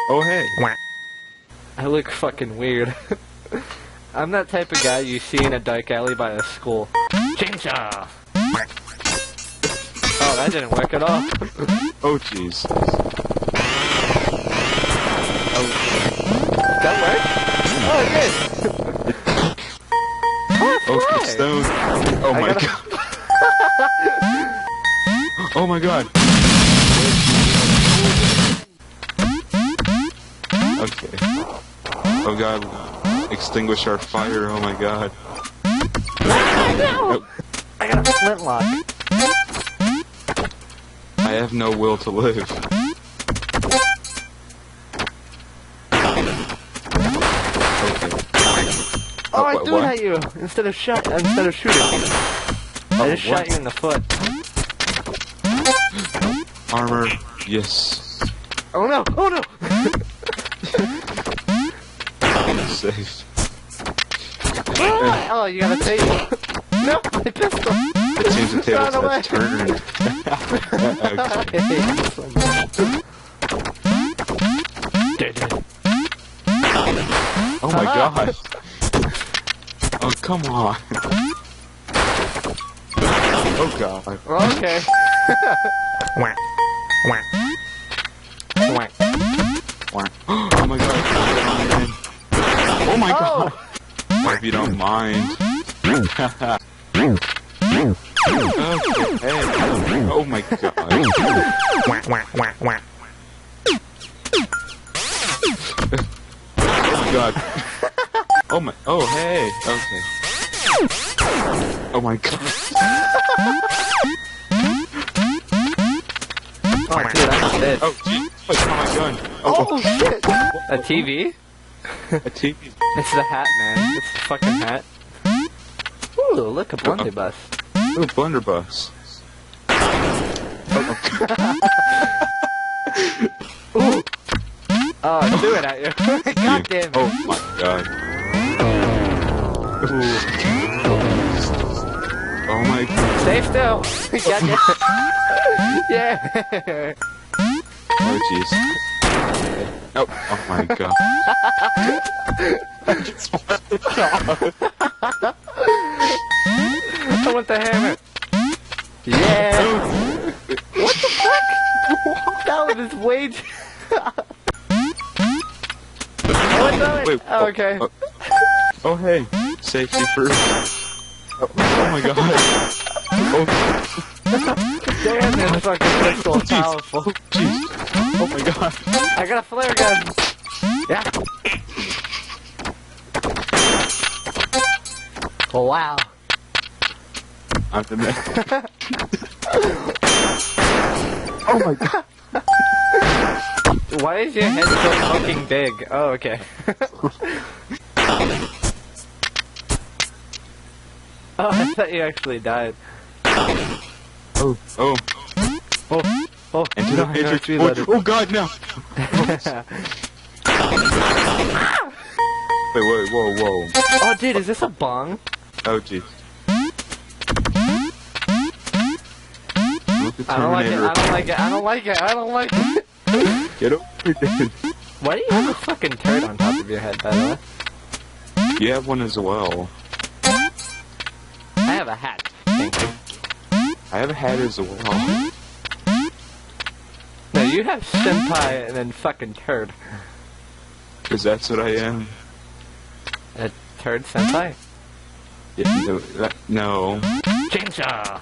Oh hey. I look fucking weird. I'm that type of guy you see in a dark alley by a school. Chainsaw! Oh, that didn't work at all. Oh jeez. Oh. That worked? Oh, it did! Oh, stone. Oh my god. Oh my god. Okay. Oh god. Extinguish our fire. Oh my god. No! I got a flintlock. I have no will to live. Okay. Oh, I threw it what? at you instead of shooting. I just shot you in the foot. Armor. Yes. Oh no! Oh no! Safe. Oh, you got a tape. No, my pistol. It seems the tables Run away. have turned. Okay. I hate you so much. Oh my god. Oh come on. Oh god. Okay. Whack. Whack. Whack. Oh my god. Oh my god. If you don't mind. Okay. Hey. Oh my god. Whack, whack, whack, whack. Oh my god. Oh my. Oh hey. Okay. Oh my god. Oh, dude, I'm dead. Oh gee. Wait, oh my gun. Oh, shit! A TV? A TV. It's the hat, man. It's the fucking hat. Ooh, look, a blunderbuss. Ooh, blunderbuss. Ooh! Oh, I threw it at you. God damn it. Oh my god. Ooh. Oh my god. Stay still. God damn it. Yeah. Oh jeez. Oh, oh my god. I want the hammer. Yeah. What the fuck? That one is way too... Oh, it's on it. Wait, Oh, okay. Oh hey. Safety first. Oh my god. Oh Damn, this fucking pistol is jeez. powerful. jeez. Oh my god. I got a flare gun. Yeah. Oh, wow. I'm the man. Oh my god. Why is your head so fucking big? Oh, okay. Oh, I thought you actually died. Oh. Oh. Oh, oh. Into the no, matrix. no, it's Oh god, no. Wait, whoa, whoa. Oh, dude, is this a bong? Oh jeez. I don't like it, I don't like it, I don't like it, I don't like it. Get over here, dude. Why do you have a fucking turd on top of your head, by the way? You have one as well. I have a hat. Thank you. I have a hat as well. No, you have senpai and then fucking turd. Because that's what I am. A turd senpai? Yeah, no. Chainsaw!